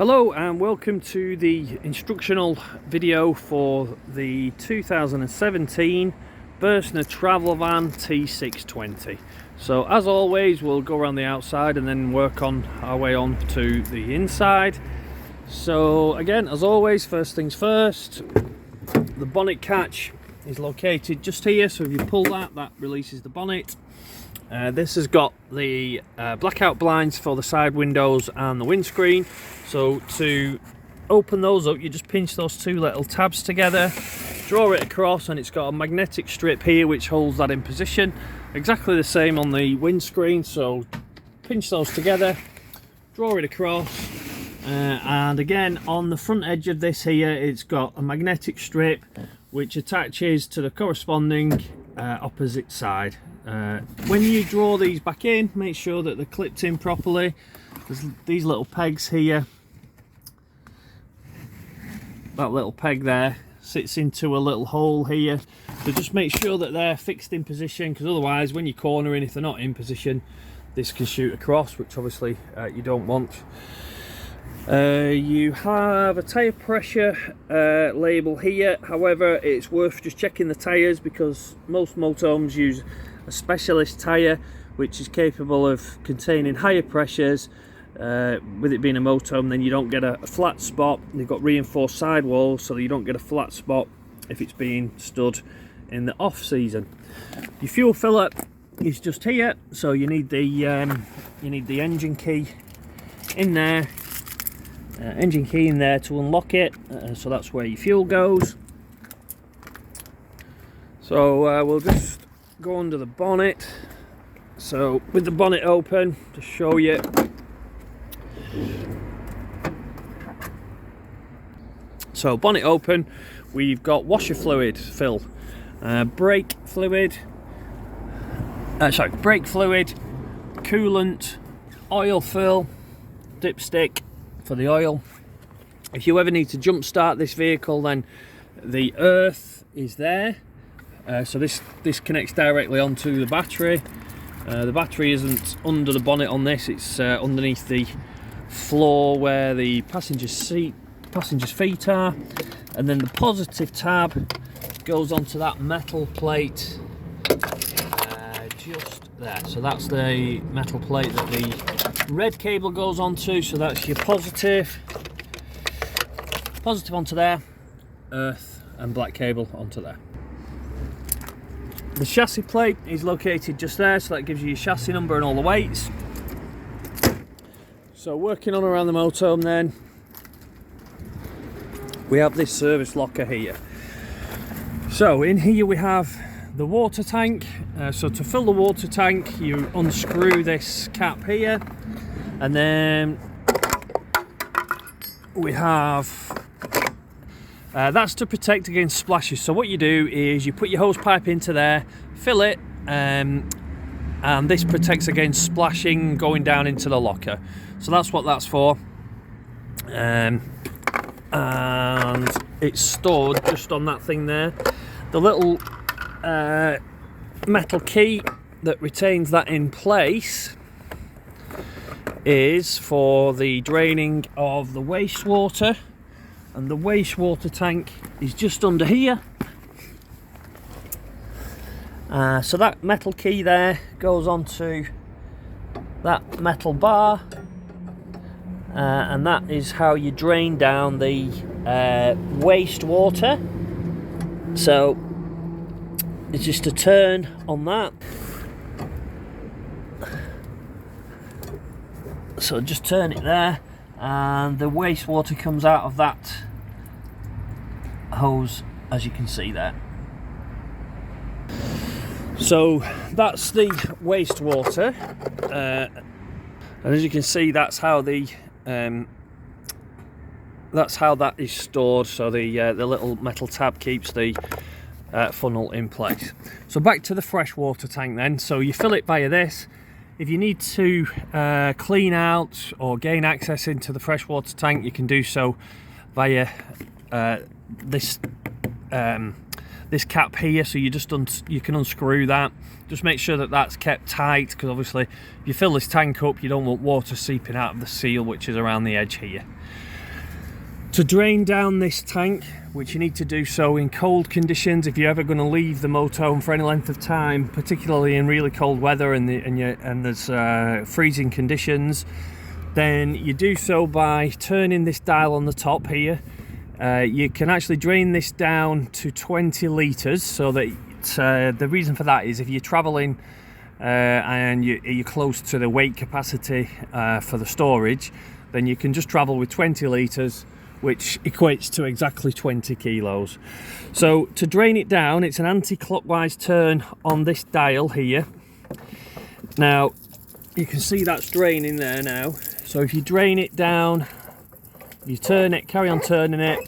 Hello and welcome to the instructional video for the 2017 Burstner travel van T620. So as always, we'll go around the outside and then work on our way on to the inside. So again, as always, first things first, the bonnet catch is located just here. So if you pull that, that releases the bonnet. This has got the blackout blinds for the side windows and the windscreen. So to open those up, you just pinch those two little tabs together, draw it across, and it's got a magnetic strip here which holds that in position. Exactly the same on the windscreen, so pinch those together, draw it across, and again on the front edge of this here, it's got a magnetic strip which attaches to the corresponding opposite side. When you draw these back in, make sure that they're clipped in properly. There's these little pegs here. That little peg there sits into a little hole here, so just make sure that they're fixed in position, because otherwise when you're cornering, if they're not in position, this can shoot across, which obviously you don't want. You have a tyre pressure label here. However, it's worth just checking the tyres, because most motorhomes use a specialist tyre which is capable of containing higher pressures. With it being a motorhome, then you don't get a flat spot. They've got reinforced sidewalls, so you don't get a flat spot if it's being stood in the off season. Your fuel filler is just here, so you need the engine key in there. Engine key in there to unlock it, so that's where your fuel goes. So we'll just go under the bonnet. So with the bonnet open, to show you, so bonnet open, we've got washer fluid fill, brake fluid, coolant, oil fill, dipstick for the oil. If you ever need to jump start this vehicle, then the earth is there. So this connects directly onto the battery. The battery isn't under the bonnet on this, it's underneath the floor where the passenger's feet are, and then the positive tab goes onto that metal plate just there. So that's the metal plate that the red cable goes onto, so that's your positive onto there, earth and black cable onto there. The chassis plate is located just there, so that gives you your chassis number and all the weights. So working on around the motorhome then, we have this service locker here. So in here we have the water tank. So to fill the water tank, you unscrew this cap here, and then we have that's to protect against splashes. So what you do is you put your hose pipe into there, fill it, and this protects against splashing going down into the locker. So that's what that's for. And it's stored just on that thing there. The little metal key that retains that in place is for the draining of the wastewater, and the wastewater tank is just under here. So that metal key there goes onto that metal bar, and that is how you drain down the wastewater. So it's just a turn on that. So just turn it there, and the wastewater comes out of that hose, as you can see there. So that's the wastewater, and as you can see, that's how that is stored. So the little metal tab keeps the funnel in place. So back to the freshwater tank then. So you fill it via this. If you need to clean out or gain access into the freshwater tank, you can do so via this cap here. So you can unscrew that. Just make sure that that's kept tight, because obviously if you fill this tank up, you don't want water seeping out of the seal which is around the edge here. To drain down this tank, which you need to do so in cold conditions, if you're ever going to leave the motorhome for any length of time, particularly in really cold weather and there's freezing conditions, then you do so by turning this dial on the top here. You can actually drain this down to 20 litres, so that the reason for that is if you're travelling and you're close to the weight capacity for the storage, then you can just travel with 20 litres, which equates to exactly 20 kilos. So to drain it down, it's an anti-clockwise turn on this dial here. Now you can see that's draining there now. So if you drain it down, you turn it, carry on turning it,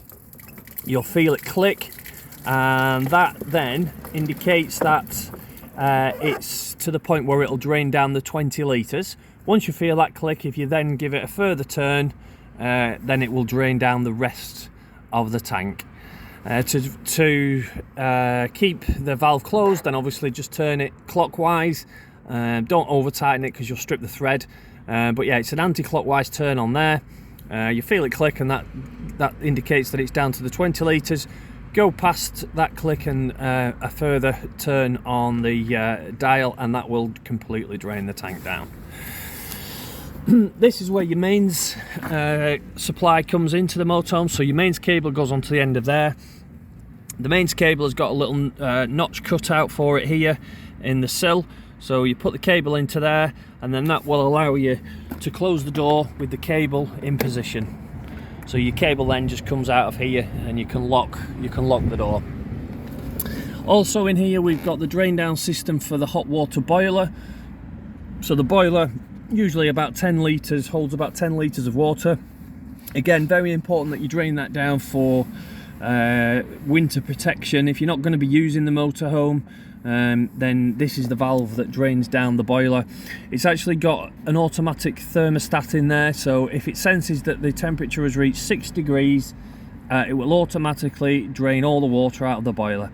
you'll feel it click, and that then indicates that it's to the point where it'll drain down the 20 litres. Once you feel that click, if you then give it a further turn, then it will drain down the rest of the tank. To keep the valve closed, then obviously just turn it clockwise. Don't over tighten it because you'll strip the thread. But yeah, it's an anti-clockwise turn on there. You feel it click, and that indicates that it's down to the 20 litres. Go past that click and a further turn on the dial, and that will completely drain the tank down. This is where your mains supply comes into the motorhome. So your mains cable goes onto the end of there. The mains cable has got a little notch cut out for it here in the sill. So you put the cable into there, and then that will allow you to close the door with the cable in position. So your cable then just comes out of here, and you can lock the door. Also in here we've got the drain down system for the hot water boiler. So the boiler, usually about 10 litres, holds about 10 litres of water. Again, very important that you drain that down for winter protection. If you're not going to be using the motorhome, then this is the valve that drains down the boiler. It's actually got an automatic thermostat in there, so if it senses that the temperature has reached 6 degrees, it will automatically drain all the water out of the boiler.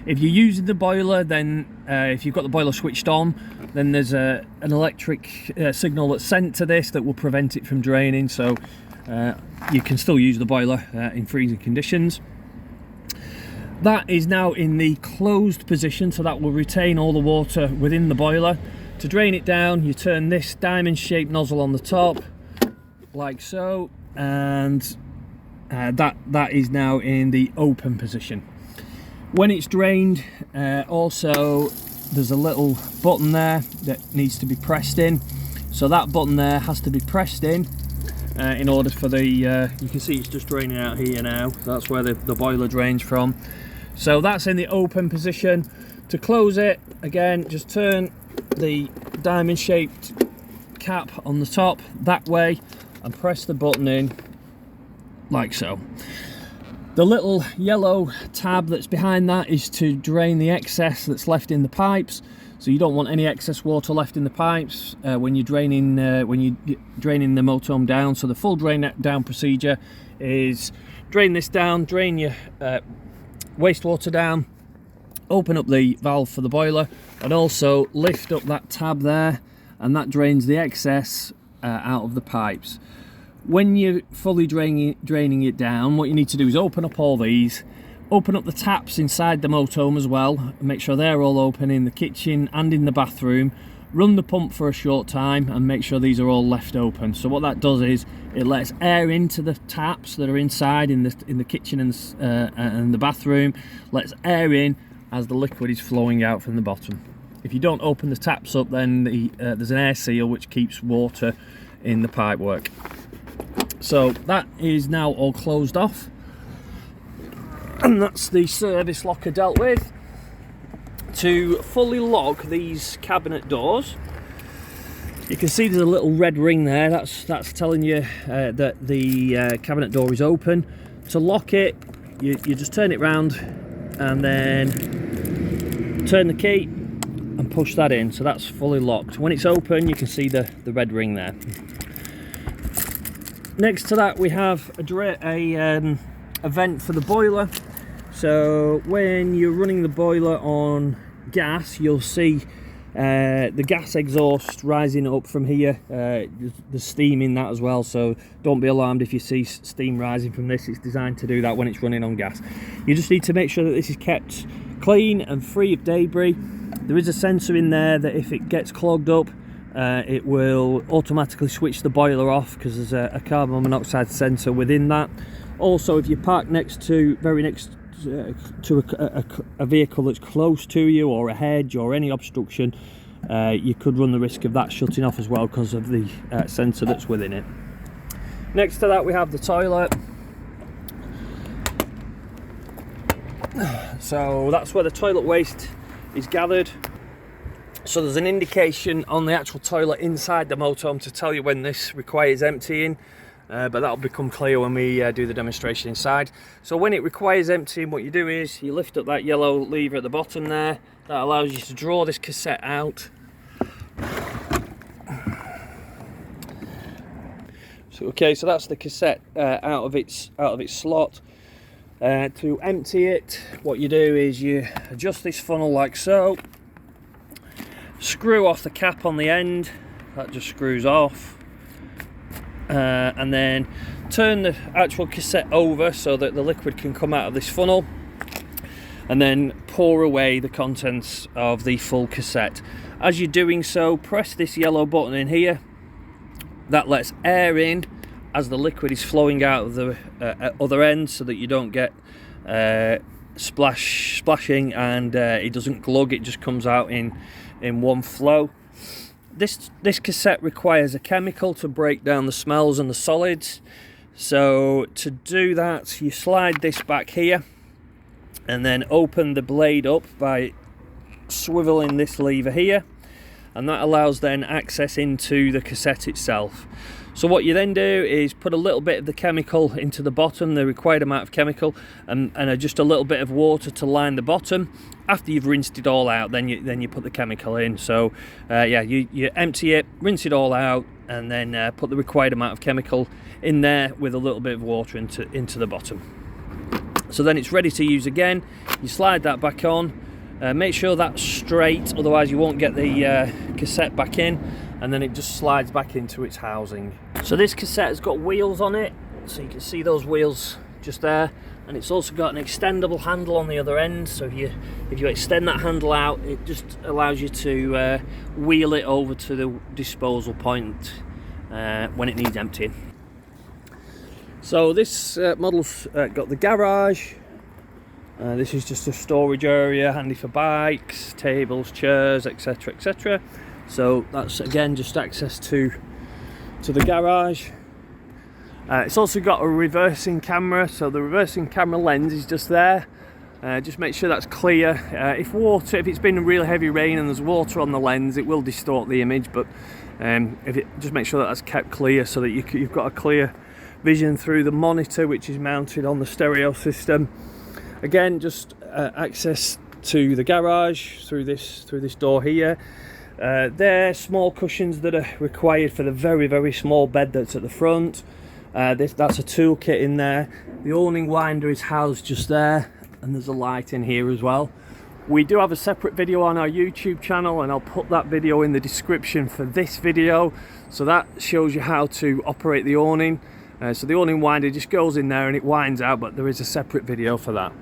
If you're using the boiler, then if you've got the boiler switched on, then there's an electric signal that's sent to this that will prevent it from draining, so you can still use the boiler in freezing conditions. That is now in the closed position, so that will retain all the water within the boiler. To drain it down, you turn this diamond shaped nozzle on the top like so, and that is now in the open position. When it's drained, also there's a little button there that needs to be pressed in. So that button there has to be pressed in order for the you can see it's just draining out here now. That's where the boiler drains from. So that's in the open position. To close it, again, just turn the diamond shaped cap on the top that way and press the button in like so. The little yellow tab that's behind that is to drain the excess that's left in the pipes. So you don't want any excess water left in the pipes when you're draining the motorhome down. So the full drain down procedure is drain this down, drain your wastewater down, open up the valve for the boiler, and also lift up that tab there, and that drains the excess out of the pipes. When you're fully draining it down, what you need to do is open up all these, open up the taps inside the motorhome as well, and make sure they're all open in the kitchen and in the bathroom. Run the pump for a short time and make sure these are all left open. So what that does is it lets air into the taps that are inside in the kitchen and the bathroom, lets air in as the liquid is flowing out from the bottom. If you don't open the taps up, then there's an air seal which keeps water in the pipework. So that is now all closed off, and that's the service locker dealt with. To fully lock these cabinet doors, you can see there's a little red ring there. That's telling you that the cabinet door is open. To lock it, you just turn it round and then turn the key and push that in. So that's fully locked. When it's open, you can see the red ring there. Next to that, we have a vent for the boiler. So when you're running the boiler on gas, you'll see the gas exhaust rising up from here. There's steam in that as well, so don't be alarmed if you see steam rising from this. It's designed to do that when it's running on gas. You just need to make sure that this is kept clean and free of debris. There is a sensor in there that if it gets clogged up, it will automatically switch the boiler off, because there's a carbon monoxide sensor within that. Also, if you park very next to a vehicle that's close to you, or a hedge or any obstruction, you could run the risk of that shutting off as well because of the sensor that's within it. Next to that we have the toilet. So that's where the toilet waste is gathered. So there's an indication on the actual toilet inside the motorhome to tell you when this requires emptying. But that'll become clear when we do the demonstration inside. So when it requires emptying, what you do is you lift up that yellow lever at the bottom there. That allows you to draw this cassette out. So so that's the cassette out of its slot. To empty it, what you do is you adjust this funnel like so. Screw off the cap on the end. That just screws off. And then turn the actual cassette over so that the liquid can come out of this funnel, and then pour away the contents of the full cassette. As you're doing so, press this yellow button in here. That lets air in as the liquid is flowing out of the other end, so that you don't get splashing, and it doesn't glug. It just comes out in one flow. This cassette requires a chemical to break down the smells and the solids. So to do that, you slide this back here and then open the blade up by swiveling this lever here, and that allows then access into the cassette itself. So what you then do is put a little bit of the chemical into the bottom, the required amount of chemical, and just a little bit of water to line the bottom. After you've rinsed it all out, then you put the chemical in. So you empty it, rinse it all out, and then put the required amount of chemical in there with a little bit of water into the bottom. So then it's ready to use again. You slide that back on. Make sure that's straight, otherwise you won't get the cassette back in, and then it just slides back into its housing. So this cassette has got wheels on it, so you can see those wheels just there, and it's also got an extendable handle on the other end. So if you extend that handle out, it just allows you to wheel it over to the disposal point when it needs emptying. So this model's got the garage. This is just a storage area, handy for bikes, tables, chairs, etc, etc. So that's again just access to the garage. It's also got a reversing camera, so the reversing camera lens is just there. Just make sure that's clear. If it's been a really heavy rain and there's water on the lens, it will distort the image, but just make sure that that's kept clear, so that you've got a clear vision through the monitor, which is mounted on the stereo system. Again, just access to the garage through this door here. They're small cushions that are required for the very, very small bed that's at the front. That's a toolkit in there. The awning winder is housed just there, and there's a light in here as well. We do have a separate video on our YouTube channel, and I'll put that video in the description for this video. So that shows you how to operate the awning. So the awning winder just goes in there and it winds out, but there is a separate video for that.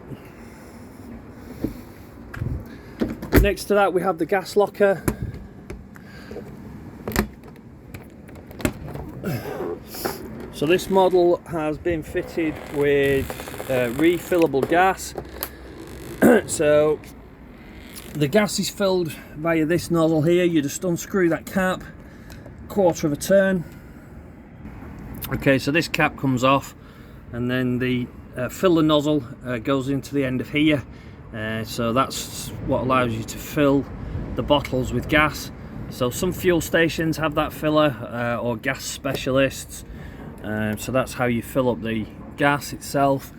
Next to that we have the gas locker. So this model has been fitted with refillable gas. So the gas is filled via this nozzle here. You just unscrew that cap, quarter of a turn. Okay, so this cap comes off, and then the filler nozzle goes into the end of here. So that's what allows you to fill the bottles with gas. So some fuel stations have that filler, or gas specialists. So that's how you fill up the gas itself.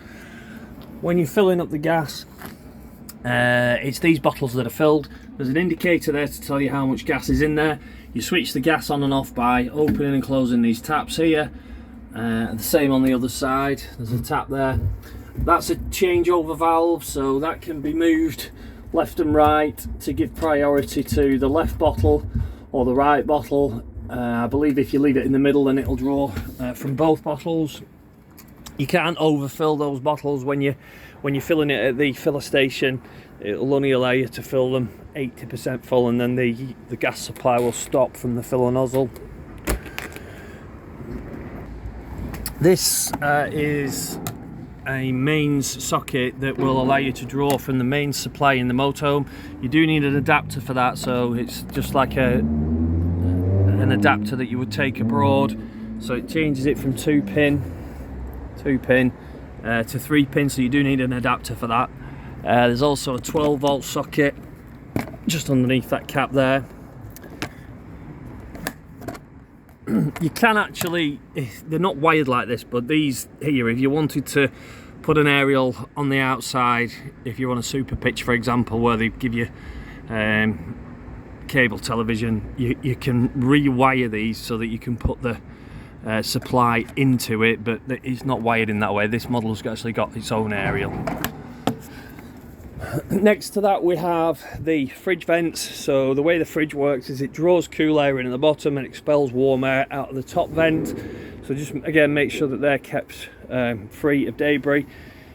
When you're filling up the gas, it's these bottles that are filled. There's an indicator there to tell you how much gas is in there. You switch the gas on and off by opening and closing these taps here. The same on the other side, there's a tap there. That's a changeover valve, so that can be moved left and right to give priority to the left bottle or the right bottle. I believe if you leave it in the middle, then it'll draw from both bottles. You can't overfill those bottles when you're filling it at the filler station. It'll only allow you to fill them 80% full, and then the gas supply will stop from the filler nozzle. This is a mains socket that will allow you to draw from the mains supply in the motorhome. You do need an adapter for that, so it's just like an adapter that you would take abroad. So it changes it from 2 pin to 3 pin, so you do need an adapter for that. There's also a 12 volt socket just underneath that cap there. You can actually, they're not wired like this, but these here, if you wanted to put an aerial on the outside, if you're on a super pitch for example, where they give you cable television, you can rewire these so that you can put the supply into it, but it's not wired in that way. This model's actually got its own aerial. Next to that we have the fridge vents. So the way the fridge works is it draws cool air in at the bottom and expels warm air out of the top vent. So just again make sure that they're kept free of debris.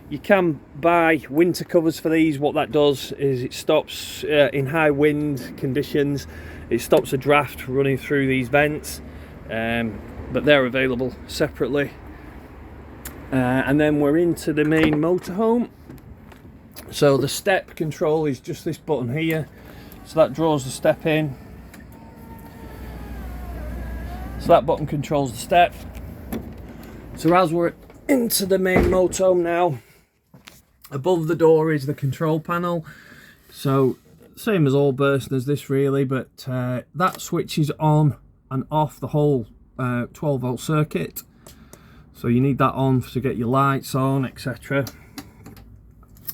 You can buy winter covers for these. What that does is it stops in high wind conditions, it stops a draft running through these vents, but they're available separately. And then we're into the main motorhome. So the step control is just this button here, so that draws the step in. So that button controls the step. So as we're into the main motorhome now, above the door is the control panel. So same as all Burstners this really, but that switches on and off the whole 12 volt circuit. So you need that on to get your lights on, etc.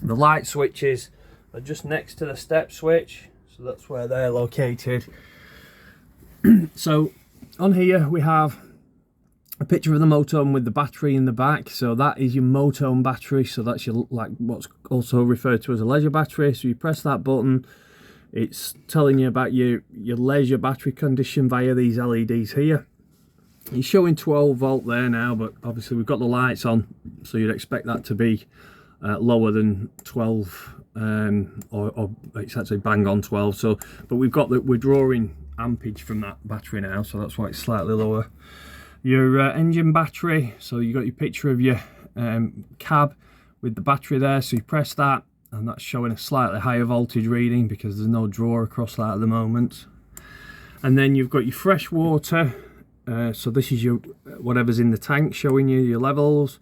The light switches are just next to the step switch, so that's where they're located. So on here we have a picture of the motorhome with the battery in the back. So that is your motorhome battery, so that's your, like, what's also referred to as a leisure battery. So you press that button, it's telling you about your leisure battery condition via these LEDs here. You're showing 12 volt there now, but obviously we've got the lights on, so you'd expect that to be lower than 12, or it's actually bang on 12. So but we're drawing ampage from that battery now, so that's why it's slightly lower. Your engine battery, so you got your picture of your cab with the battery there, so you press that and that's showing a slightly higher voltage reading because there's no draw across that at the moment. And then you've got your fresh water, so this is your whatever's in the tank showing you your levels.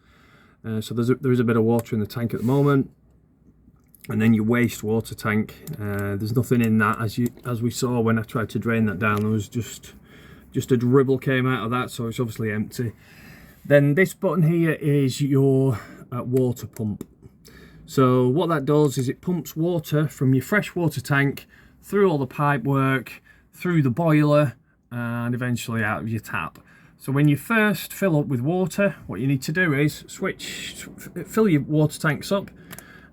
So there is a bit of water in the tank at the moment. And then your wastewater tank, there's nothing in that, as we saw when I tried to drain that down. There was just a dribble came out of that, so it's obviously empty. Then this button here is your water pump. So what that does is it pumps water from your fresh water tank through all the pipe work, through the boiler, and eventually out of your tap. So when you first fill up with water, what you need to do is fill your water tanks up,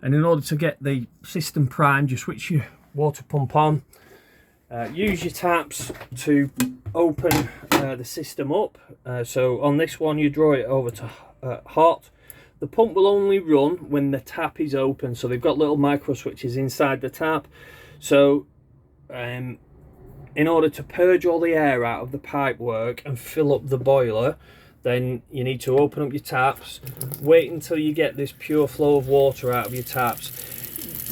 and in order to get the system primed, you switch your water pump on. Use your taps to open the system up. So on this one, you draw it over to hot. The pump will only run when the tap is open. So they've got little micro switches inside the tap. So in order to purge all the air out of the pipe work and fill up the boiler, then you need to open up your taps, wait until you get this pure flow of water out of your taps.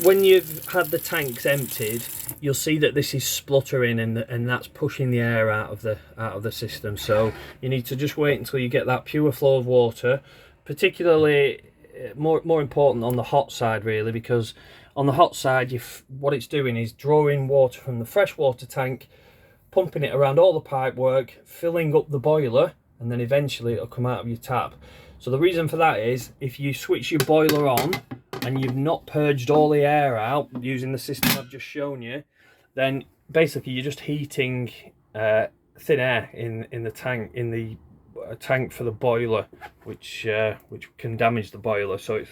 When you've had the tanks emptied, you'll see that this is spluttering and that's pushing the air out of the system. So you need to just wait until you get that pure flow of water, particularly more important on the hot side really, because on the hot side what it's doing is drawing water from the fresh water tank, pumping it around all the pipe work, filling up the boiler, and then eventually it'll come out of your tap. So the reason for that is if you switch your boiler on and you've not purged all the air out using the system I've just shown you, then basically you're just heating thin air in the tank, in the a tank for the boiler, which can damage the boiler. So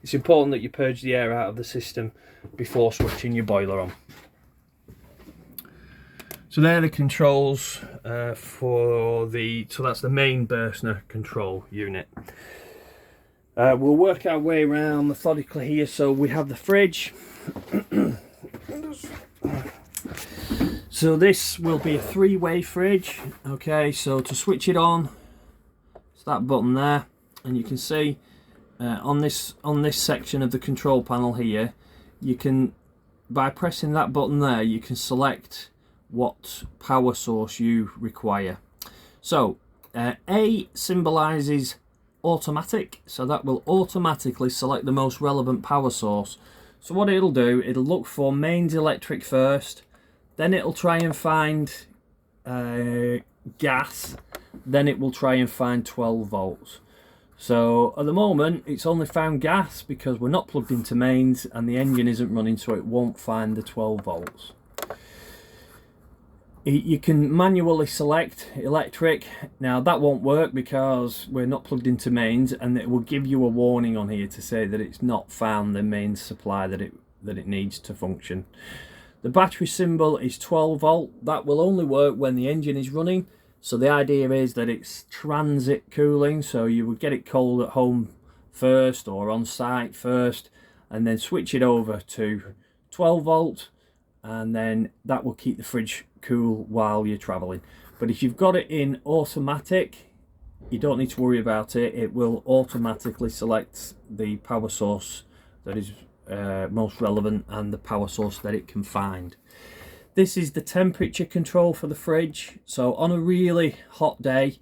it's important that you purge the air out of the system before switching your boiler on. So they're the controls so that's the main Burstner control unit. We'll work our way around methodically here. So we have the fridge. So this will be a three-way fridge. Okay, so to switch it on, it's that button there, and you can see on this section of the control panel here, you can, by pressing that button there, you can select what power source you require. So A symbolizes automatic, so that will automatically select the most relevant power source. So what it'll do, it'll look for mains electric first, then it'll try and find gas, then it will try and find 12 volts. So at the moment it's only found gas because we're not plugged into mains and the engine isn't running, so it won't find the 12 volts. You can manually select electric. Now that won't work because we're not plugged into mains, and it will give you a warning on here to say that it's not found the mains supply that it needs to function. The battery symbol is 12 volt. That will only work when the engine is running. So the idea is that it's transit cooling, so you would get it cold at home first or on site first, and then switch it over to 12 volt, and then that will keep the fridge cool while you're traveling. But if you've got it in automatic, you don't need to worry about it. It will automatically select the power source that is most relevant and the power source that it can find. This is the temperature control for the fridge. So on a really hot day,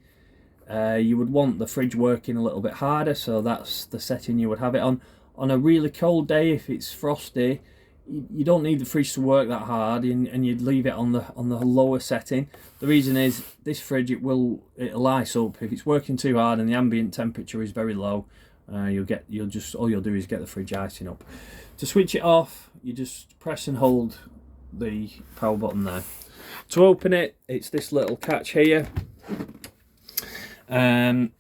you would want the fridge working a little bit harder, so that's the setting you would have it on. On a really cold day, if it's frosty, you don't need the fridge to work that hard, and you'd leave it on the lower setting. The reason is this fridge, it'll ice up if it's working too hard and the ambient temperature is very low. All you'll do is get the fridge icing up. To switch it off, you just press and hold the power button there. To open it, it's this little catch here. When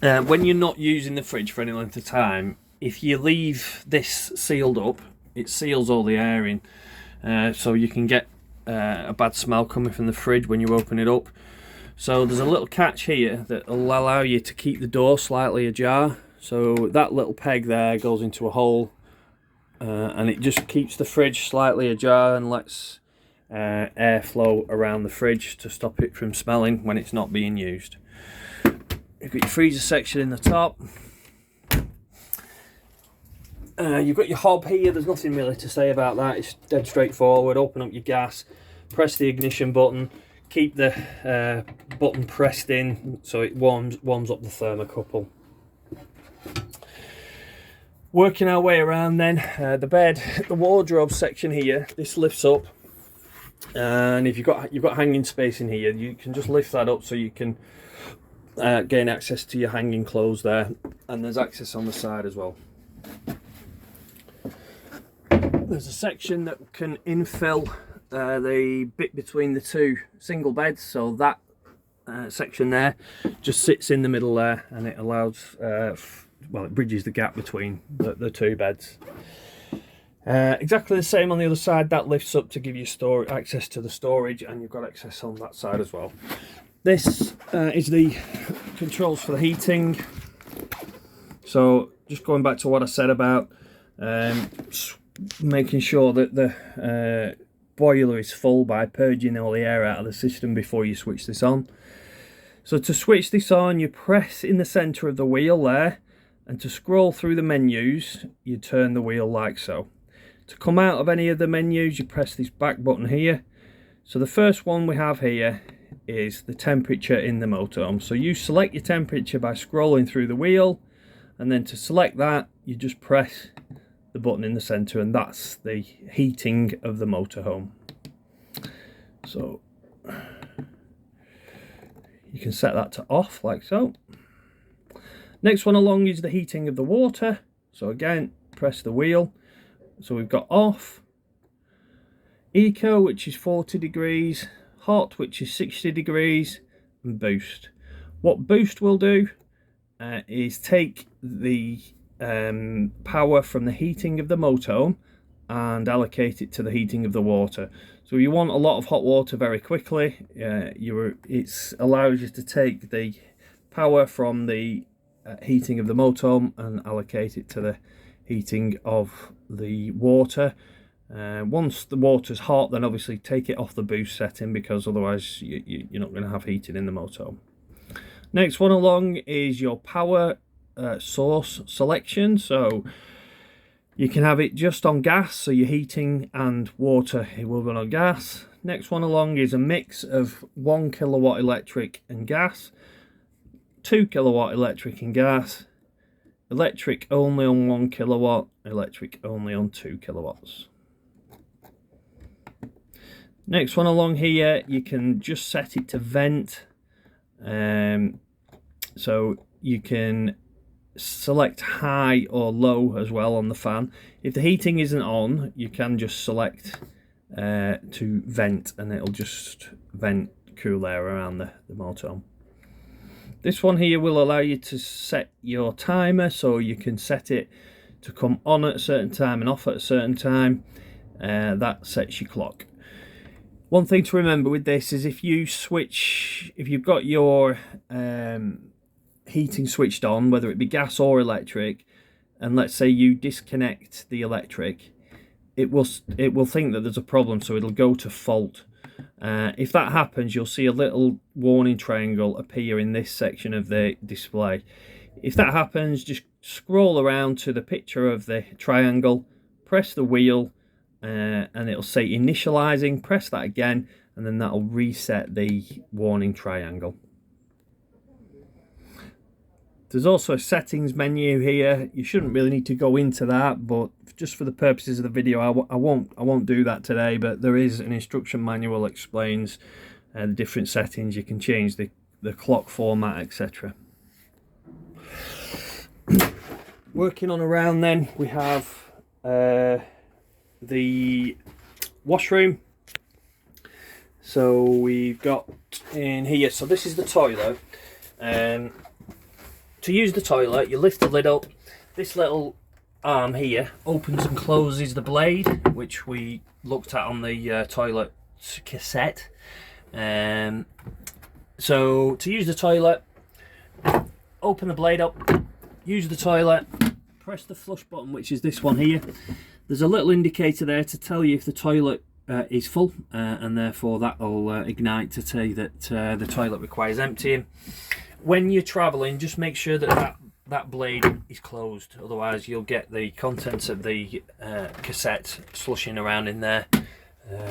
you're not using the fridge for any length of time, if you leave this sealed up, it seals all the air in, so you can get a bad smell coming from the fridge when you open it up. So there's a little catch here that will allow you to keep the door slightly ajar. So that little peg there goes into a hole, and it just keeps the fridge slightly ajar and lets air flow around the fridge to stop it from smelling when it's not being used. You've got your freezer section in the top. You've got your hob here. There's nothing really to say about that. It's dead straightforward. Open up your gas, press the ignition button, keep the button pressed in so it warms up the thermocouple. Working our way around then, the bed, the wardrobe section here, this lifts up, and if you've got hanging space in here, you can just lift that up so you can gain access to your hanging clothes there, and there's access on the side as well. There's a section that can infill the bit between the two single beds, so that section there just sits in the middle there, and it allows it bridges the gap between the two beds. Exactly the same on the other side. That lifts up to give you access to the storage, and you've got access on that side as well. This is the controls for the heating. So just going back to what I said about making sure that the boiler is full by purging all the air out of the system before you switch this on. So to switch this on, you press in the center of the wheel there, and to scroll through the menus, you turn the wheel like so. To come out of any of the menus, you press this back button here. So the first one we have here is the temperature in the motorhome. So you select your temperature by scrolling through the wheel, and then to select that, you just press the button in the center, and that's the heating of the motorhome. So you can set that to off like so. Next one along is the heating of the water. So again, press the wheel. So we've got off, eco, which is 40 degrees, hot, which is 60 degrees, and boost. What boost will do is take the power from the heating of the motorhome and allocate it to the heating of the water. So you want a lot of hot water very quickly. It allows you to take the power from the heating of the motorhome and allocate it to the heating of the water. Once the water's hot, then obviously take it off the boost setting, because otherwise you're not going to have heating in the motorhome. Next one along is your power source selection. So you can have it just on gas, so your heating and water, it will run on gas. Next one along is a mix of 1 kilowatt electric and gas, 2 kilowatt electric and gas, electric only on 1 kilowatt, electric only on 2 kilowatts. Next one along here, you can just set it to vent. So you can select high or low as well on the fan. If the heating isn't on, you can just select to vent, and it'll just vent cool air around the motorhome. This one here will allow you to set your timer, so you can set it to come on at a certain time and off at a certain time. That sets your clock. One thing to remember with this is if you've got your heating switched on, whether it be gas or electric, and let's say you disconnect the electric, it will think that there's a problem, so it'll go to fault. If that happens, you'll see a little warning triangle appear in this section of the display. If that happens, just scroll around to the picture of the triangle, press the wheel, and it'll say initializing. Press that again, and then that'll reset the warning triangle. There's also a settings menu here. You shouldn't really need to go into that, but just for the purposes of the video, I won't do that today. But there is an instruction manual that explains the different settings. You can change the clock format, etc. Working on around, then we have the washroom. So we've got in here. So this is the toilet. To use the toilet, you lift the lid up. This little arm here opens and closes the blade, which we looked at on the toilet cassette. So to use the toilet, open the blade up, use the toilet, press the flush button, which is this one here. There's a little indicator there to tell you if the toilet is full, and therefore that will ignite to tell you that the toilet requires emptying. When you're traveling, just make sure that blade is closed, otherwise you'll get the contents of the cassette slushing around in there,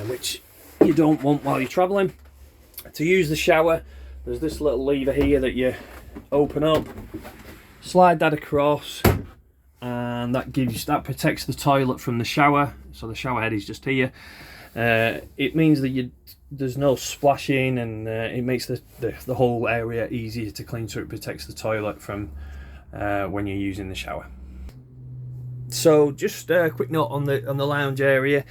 which you don't want while you're traveling. To use the shower, there's this little lever here that you open up, slide that across, and that protects the toilet from the shower. So the shower head is just here. It means that there's no splashing, and it makes the whole area easier to clean, so it protects the toilet from when you're using the shower. So just a quick note on the lounge area.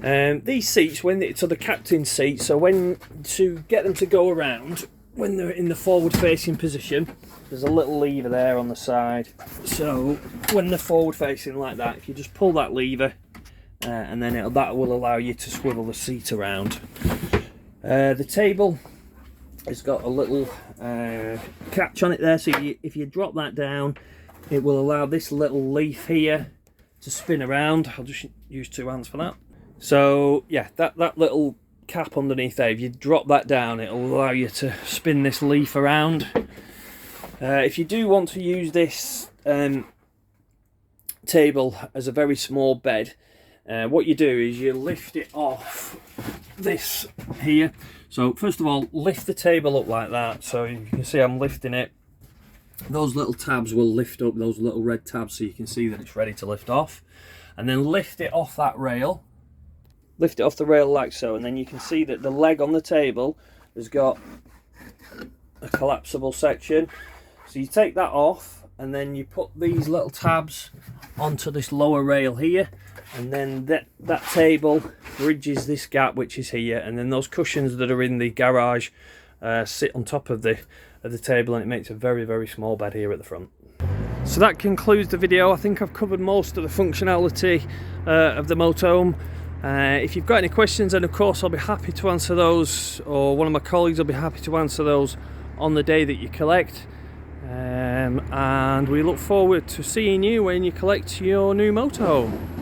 These seats, so the captain's seat, so to get them to go around when they're in the forward facing position, there's a little lever there on the side. So when they're forward facing like that, if you just pull that lever, and then that will allow you to swivel the seat around. The table has got a little catch on it there, so if you drop that down, it will allow this little leaf here to spin around. I'll just use 2 hands for that. So yeah, that little cap underneath there, if you drop that down, it will allow you to spin this leaf around. If you do want to use this table as a very small bed, what you do is you lift it off this here. So first of all, lift the table up like that. So you can see I'm lifting it. Those little tabs will lift up, those little red tabs, so you can see that it's ready to lift off. And then lift it off that rail. Lift it off the rail like so, and then you can see that the leg on the table has got a collapsible section. So you take that off, and then you put these little tabs onto this lower rail here, and then that table bridges this gap which is here, and then those cushions that are in the garage sit on top of the table, and it makes a very, very small bed here at the front. So that concludes the video. I think I've covered most of the functionality of the motorhome. If you've got any questions, then of course I'll be happy to answer those, or one of my colleagues will be happy to answer those on the day that you collect. And we look forward to seeing you when you collect your new motorhome.